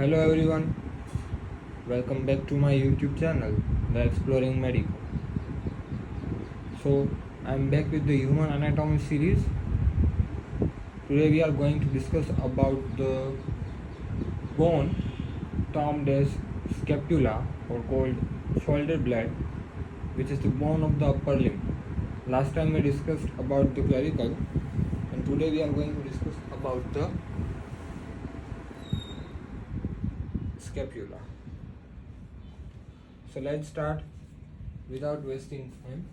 Hello everyone, welcome back to my YouTube channel, The Exploring Medical. So, I'm back with the Human Anatomy series. Today we are going to discuss about the bone termed as scapula or called shoulder blade, which is the bone of the upper limb. Last time we discussed about the clavicle, and today we are going to discuss about the scapula. So let's start without wasting time.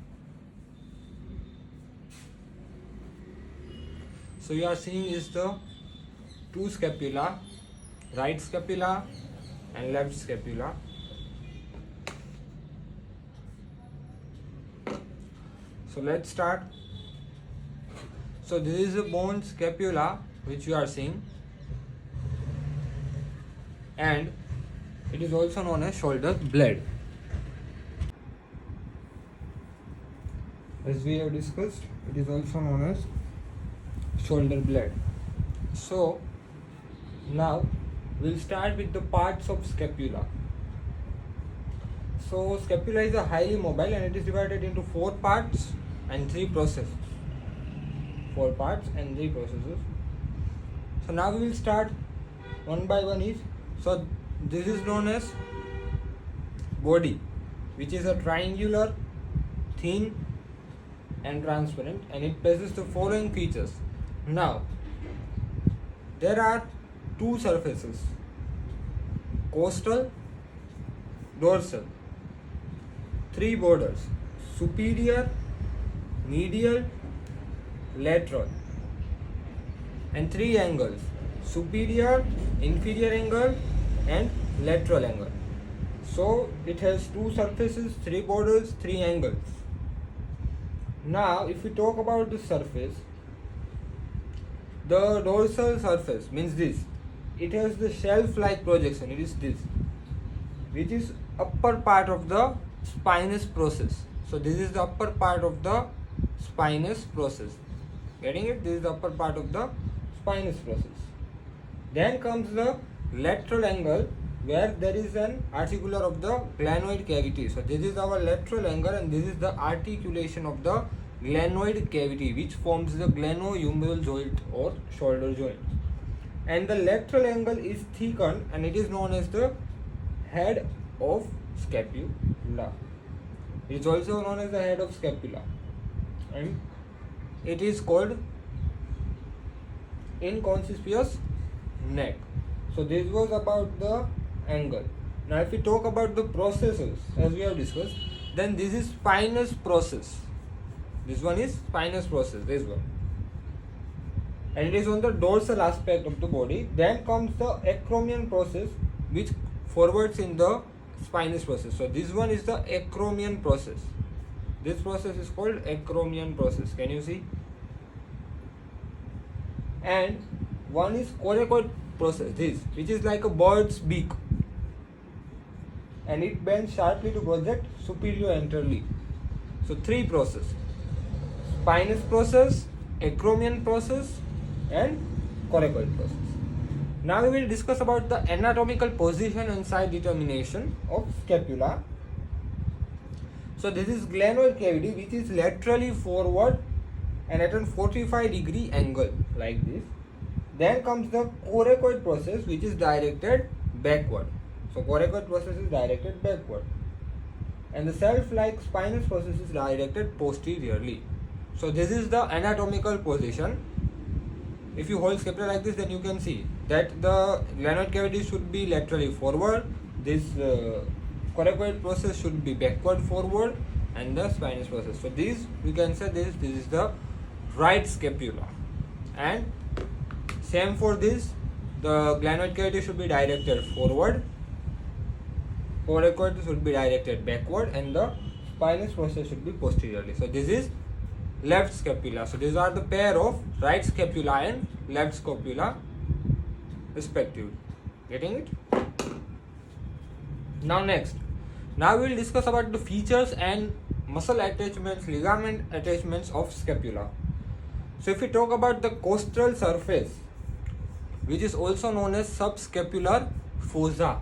So you are seeing is the two scapula, right scapula and left scapula. So let's start. So this is the bone scapula which you are seeing, and it is also known as shoulder blade. As we have discussed, it is also known as shoulder blade. So now we'll start with the parts of scapula. So scapula is a highly mobile and it is divided into 4 parts and 3 processes. 4 parts and 3 processes. So now we will start one by one each. So this is known as body, which is a triangular, thin and transparent, and it possesses the following features. Now there are 2 surfaces, costal, dorsal, 3 borders, superior, medial, lateral, and 3 angles, superior, inferior angle and lateral angle. So it has 2 surfaces, 3 borders, 3 angles. Now if we talk about the surface, the dorsal surface means this. It has the shelf-like projection. It is this, which is upper part of the spinous process. So this is the upper part of the spinous process. Getting it? This is the upper part of the spinous process. Then comes the lateral angle, where there is an articular of the glenoid cavity. So this is our lateral angle, and this is the articulation of the glenoid cavity, which forms the glenohumeral joint or shoulder joint. And the lateral angle is thickened, and it is known as the head of scapula. It is also known as the head of scapula, and it is called inconspicuous neck. So this was about the angle. Now if we talk about the processes, as we have discussed, then this is spinous process. This one is spinous process, this one, and it is on the dorsal aspect of the body. Then comes the acromion process, which forwards in the spinous process. So this one is the acromion process. This process is called acromion process. Can you see? And one is coracoid process, this, which is like a bird's beak, and it bends sharply to project superior anteriorly. So 3 processes: spinous process, acromion process and coracoid process. Now we will discuss about the anatomical position and site determination of scapula. So this is glenoid cavity, which is laterally forward and at a 45-degree angle like this. Then comes the coracoid process, which is directed backward. So coracoid process is directed backward, and the self-like spinous process is directed posteriorly. So this is the anatomical position. If you hold scapula like this, then you can see that the glenoid cavity should be laterally forward, this coracoid process should be backward forward, and the spinous process. So this, we can say this is the right scapula, and same for this, the glenoid cavity should be directed forward, coracoid should be directed backward, and the spinous process should be posteriorly. So this is left scapula. So these are the pair of right scapula and left scapula respectively. Getting it? Now next, now we will discuss about the features and muscle attachments, ligament attachments of scapula. So if we talk about the costal surface, which is also known as subscapular fossa.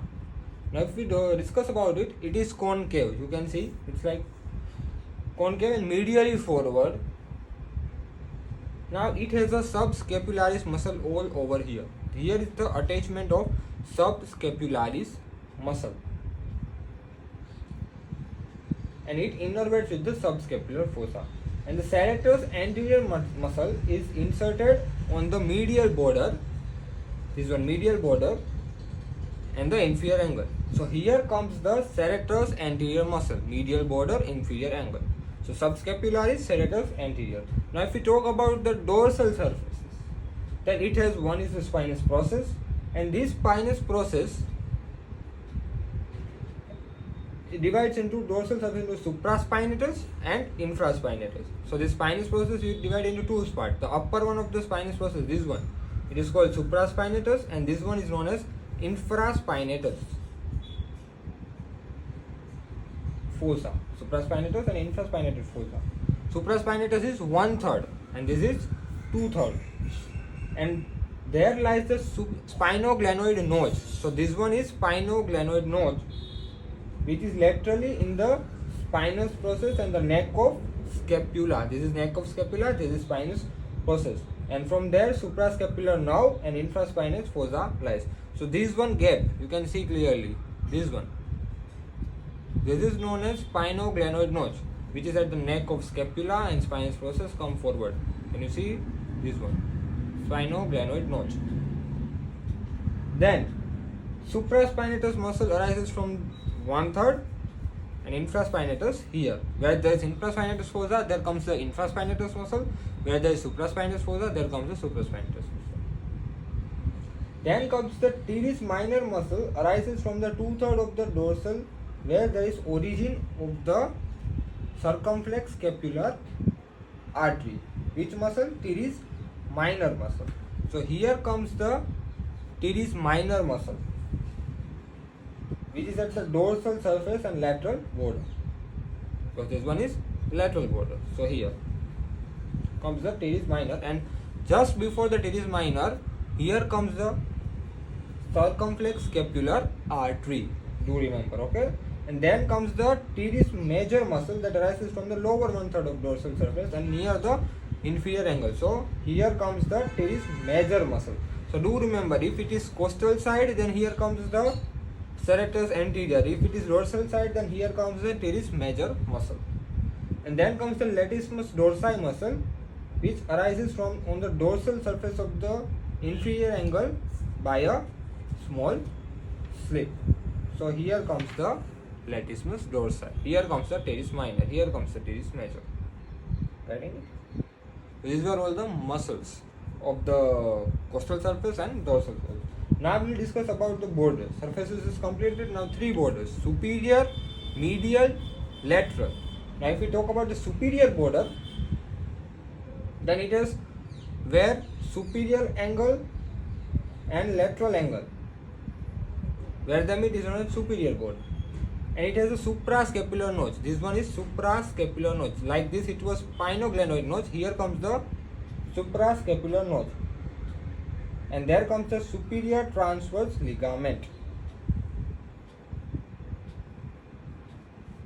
Now if we discuss about it, it is concave. You can see it's like concave and medially forward. Now it has a subscapularis muscle all over here. Here is the attachment of subscapularis muscle, and it innervates with the subscapular fossa. And the serratus anterior muscle is inserted on the medial border. This one medial border and the inferior angle. So here comes the serratus anterior muscle, medial border, inferior angle. So subscapularis, serratus anterior. Now if we talk about the dorsal surfaces, then it has one is the spinous process, and this spinous process it divides into dorsal surface into supraspinatus and infraspinatus. So this spinous process you divide into two parts. The upper one of the spinous process, this one, it is called supraspinatus, and this one is known as infraspinatus fossa. Supraspinatus and infraspinatus fossa. Supraspinatus is 1/3 and this is 2/3, and there lies the spinoglenoid notch. So this one is spinoglenoid notch, which is laterally in the spinous process and the neck of scapula. This is neck of scapula, this is spinous process, and from there suprascapular nerve and infraspinous fossa lies. So this one gap you can see clearly, this one, this is known as spinoglenoid notch, which is at the neck of scapula and spinous process come forward. Can you see this one, spinoglenoid notch? Then supraspinatus muscle arises from 1/3 and infraspinatus here. Where there is infraspinatus fossa, there comes the infraspinatus muscle. Where there is supraspinatus fossa, there comes the supraspinatus muscle. Then comes the teres minor muscle, arises from the 2/3 of the dorsal, where there is origin of the circumflex scapular artery. Which muscle? Teres minor muscle. So here comes the teres minor muscle, which is at the dorsal surface and lateral border. Because this one is lateral border. So here comes the teres minor, and just before the teres minor, here comes the circumflex scapular artery. Do remember, okay? And then comes the teres major muscle that arises from the lower 1/3 of dorsal surface and near the inferior angle. So here comes the teres major muscle. So do remember, if it is costal side, then here comes the serratus anterior. If it is dorsal side, then here comes the teres major muscle. And then comes the latissimus dorsi muscle, which arises from on the dorsal surface of the inferior angle by a small slip. So here comes the latissimus dorsi. Here comes the teres minor. Here comes the teres major. Getting it? These were all the muscles of the costal surface and dorsal surface. Now we will discuss about the borders. Surfaces is completed. Now 3 borders: superior, medial, lateral. Now if we talk about the superior border, then it is where superior angle and lateral angle, where the meet is known as superior border, and it has a suprascapular notch. This one is suprascapular notch. Like this, it was spinoglenoid notch. Here comes the suprascapular notch, and there comes the superior transverse ligament.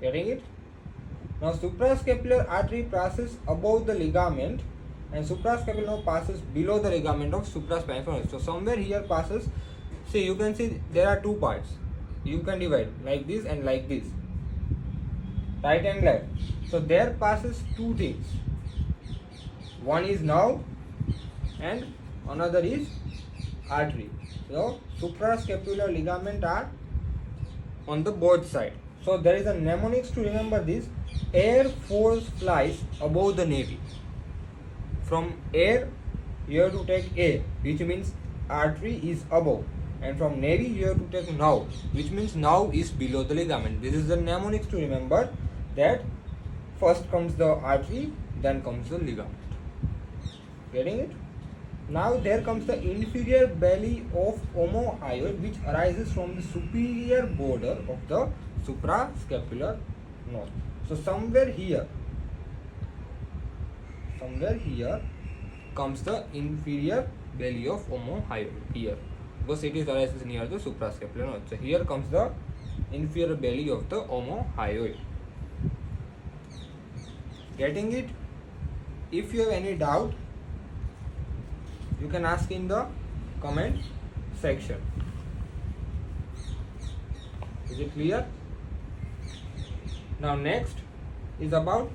Getting it? Now suprascapular artery passes above the ligament, and suprascapular nerve passes below the ligament of supraspinatus. So somewhere here passes. See, you can see there are 2 parts. You can divide like this and like this, right and left. So there passes 2 things. One is nerve and another is artery. So suprascapular ligament are on the both side. So there is a mnemonics to remember this. Air force flies above the navy. From air you have to take A, which means artery is above, and from navy you have to take nerve, which means nerve is below the ligament. This is the mnemonics to remember, that first comes the artery, then comes the ligament. Getting it? Now there comes the inferior belly of omohyoid, which arises from the superior border of the suprascapular notch. So somewhere here comes the inferior belly of omohyoid here. because it is arises near the suprascapular node. So here comes the inferior belly of the omohyoid. Getting it? If you have any doubt, you can ask in the comment section. Is it clear? Now next is about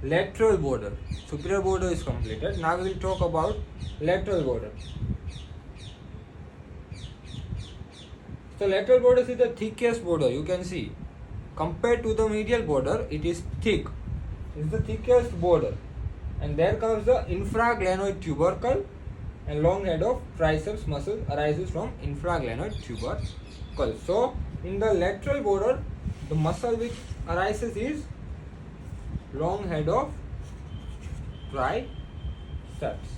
lateral border. Superior border is completed. Now we will talk about lateral border. So lateral border is the thickest border, you can see. Compared to the medial border, it is thick. It is the thickest border. And there comes the infraglenoid tubercle, and long head of triceps muscle arises from infraglenoid tubercle. So in the lateral border, the muscle which arises is long head of triceps.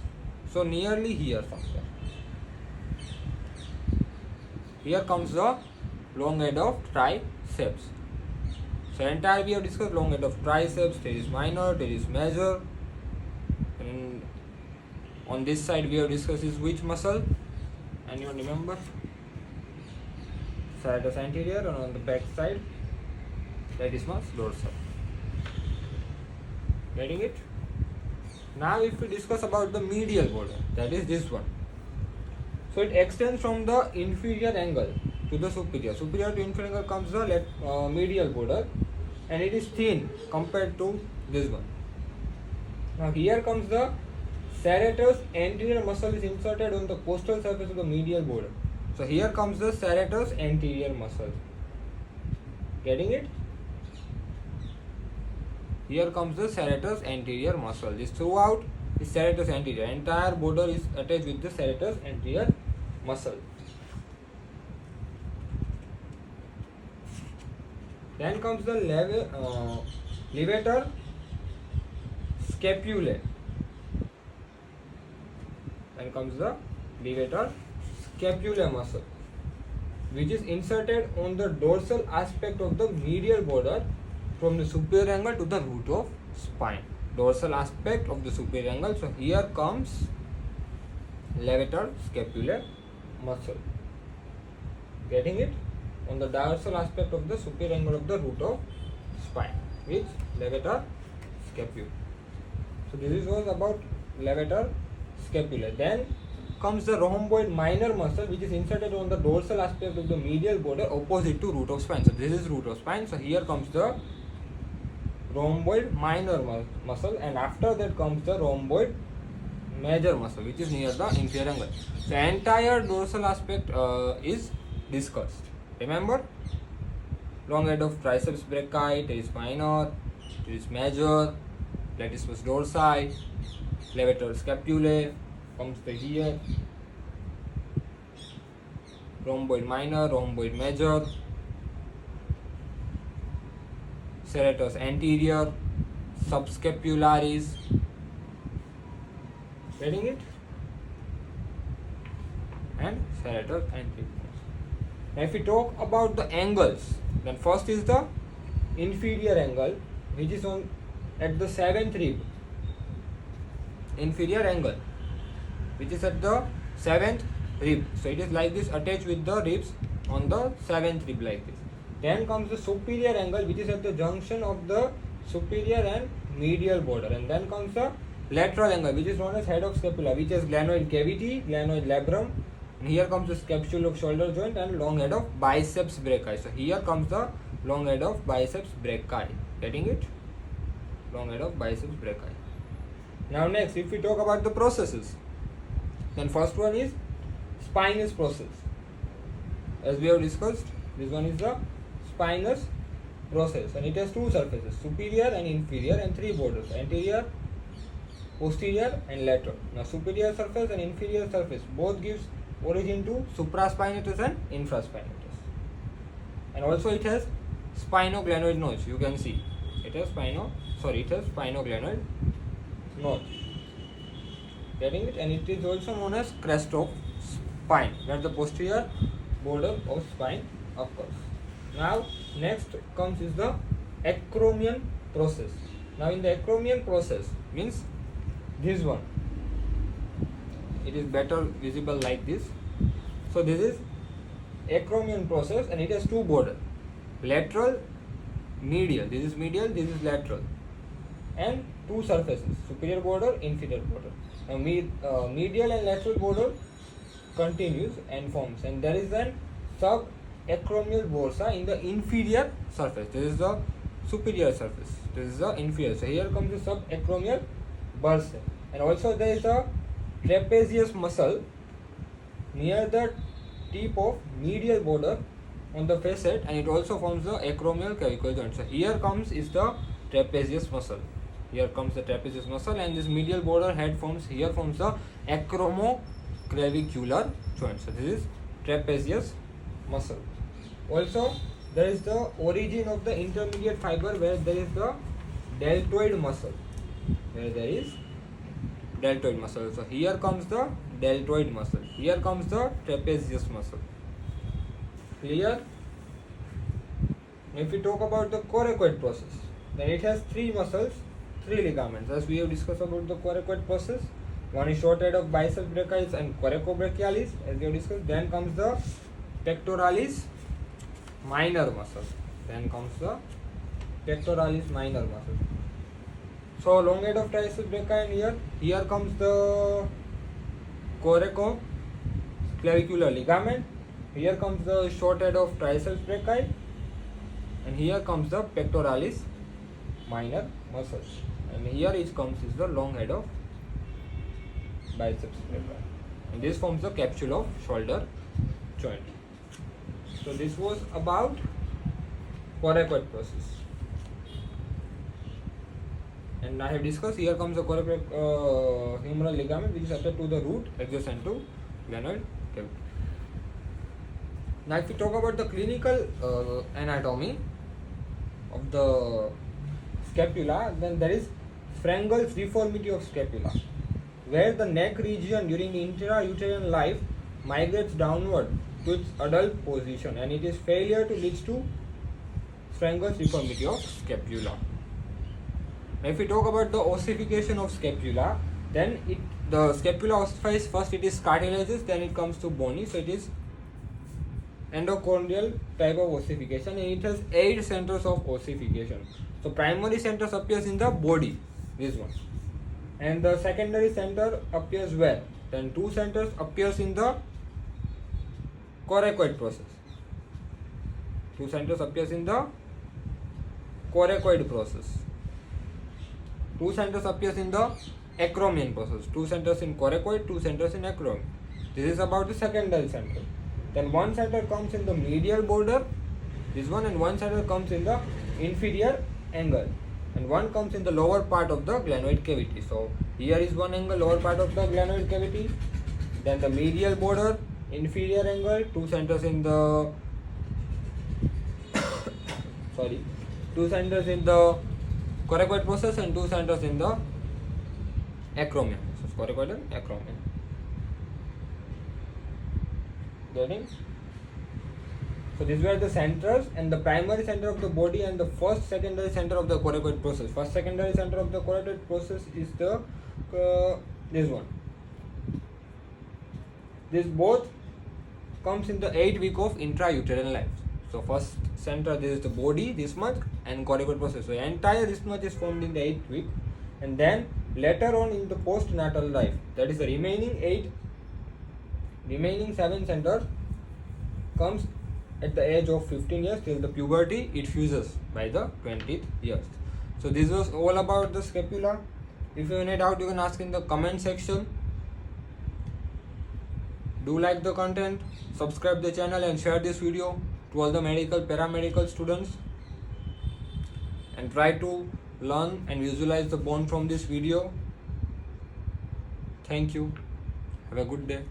So nearly here somewhere. Here comes the long head of triceps. So entire we have discussed long head of triceps, teres minor, teres major. And on this side we have discussed is which muscle? Anyone remember? Serratus anterior, and on the back side latissimus dorsal. Getting it? Now if we discuss about the medial border, that is this one. So it extends from the inferior angle to the superior. Superior to inferior angle comes the medial border, and it is thin compared to this one. Now here comes the serratus anterior muscle is inserted on the costal surface of the medial border. So here comes the serratus anterior muscle. Getting it? Here comes the serratus anterior muscle. This throughout is serratus anterior. Entire border is attached with the serratus anterior muscle. Then comes the levator scapulae. Then comes the levator scapulae muscle, which is inserted on the dorsal aspect of the medial border from the superior angle to the root of spine. Dorsal aspect of the superior angle. So here comes levator scapulae muscle. Getting it? On the dorsal aspect of the superior angle of the root of spine, which levator scapulae. So this was about levator scapulae. Then comes the rhomboid minor muscle, which is inserted on the dorsal aspect of the medial border opposite to root of spine. So this is root of spine. So here comes the rhomboid minor muscle, and after that comes the rhomboid major muscle, which is near the inferior angle. The entire dorsal aspect is discussed. Remember, long head of triceps brachii, teres minor, teres major, latissimus dorsi, levator scapulae comes the here, rhomboid minor, rhomboid major, serratus anterior, subscapularis. Getting it? And serratus anterior. Now if we talk about the angles, then first is the inferior angle, which is on at the 7th rib. Inferior angle, which is at the 7th rib. So it is like this, attached with the ribs on the 7th rib like this. Then comes the superior angle, which is at the junction of the superior and medial border. And then comes the lateral angle, which is known as head of scapula, which has glenoid cavity, glenoid labrum. And here comes the scapula of shoulder joint and long head of biceps brachii. So here comes the long head of biceps brachii. Getting it? Long head of biceps brachii. Now next, if we talk about the processes, then first one is spinous process. As we have discussed, this one is the spinous process, and it has two surfaces, superior and inferior, and three borders, anterior, posterior and lateral. Now superior surface and inferior surface both gives origin to supraspinatus and infraspinatus. And also it has spinoglenoid notch, you can see. It has spinoglenoid notch. Getting it? And it is also known as crest of spine, where the posterior border of spine occurs. Now next comes is the acromion process. Now in the acromion process means this one. It is better visible like this. So this is acromion process, and it has two borders, lateral, medial. This is medial, this is lateral, and two surfaces, superior border, inferior border. Now medial and lateral border continues and forms, and there is an subacromial bursa in the inferior surface. This is the superior surface, this is the inferior. So here comes the subacromial bursa, and also there is a trapezius muscle near the tip of medial border on the facet, and it also forms the acromial clavicle joint. So here comes is the trapezius muscle. Here comes the trapezius muscle, and this medial border head forms the acromoclavicular joint. So this is trapezius muscle. Also there is the origin of the intermediate fiber where there is the deltoid muscle. So here comes the deltoid muscle. Here comes the trapezius muscle. Clear? If we talk about the coracoid process, then it has three muscles, three ligaments. As we have discussed about the coracoid process, one is short head of biceps brachialis and coracobrachialis, as we have discussed. Then comes the pectoralis minor muscle. So long head of triceps brachii, and here comes the coracoclavicular ligament. Here comes the short head of triceps brachii, and here comes the pectoralis minor muscle, and here it comes is the long head of biceps brachii, and this forms the capsule of shoulder joint. So this was about coracoid process, and I have discussed. Here comes the humeral ligament, which is attached to the root adjacent to glenoid cavity. Now if we talk about the clinical anatomy of the scapula, then there is Frangel's deformity of scapula, where the neck region during intrauterine life migrates downward to its adult position, and it is failure to lead to Frangel's deformity of scapula. Now if we talk about the ossification of scapula, then the scapula ossifies. First it is cartilaginous, then it comes to bony. So it is endochondral type of ossification, and it has 8 centers of ossification. So primary centers appears in the body, this one, and the secondary center appears where? Then 2 centers appears in the coracoid process. 2 centers appears in the coracoid process. 2 centers appears in the acromion process. 2 centers in coracoid, 2 centers in acromion. This is about the secondary center. Then 1 center comes in the medial border, this one, and 1 center comes in the inferior angle, and 1 comes in the lower part of the glenoid cavity. So here is 1 angle, lower part of the glenoid cavity. Then the medial border, inferior angle, 2 centers in the 2 centers in the coracoid process, and 2 centers in the acromion. So coracoid and acromion. Getting? So these were the centers, and the primary center of the body and the first secondary center of the coracoid process. First secondary center of the coracoid process is the this one. This both comes in the 8th week of intrauterine life. So first center, this is the body this much, and coracoid process. So entire this much is formed in the 8th week, and then later on in the postnatal life, that is the remaining 7 centers comes at the age of 15 years till the puberty. It fuses by the 20th years. So this was all about the scapula. If you have any doubt, you can ask in the comment section. Do like the content, subscribe the channel, and share this video to all the medical, paramedical students, and try to learn and visualize the bone from this video. Thank you. Have a good day.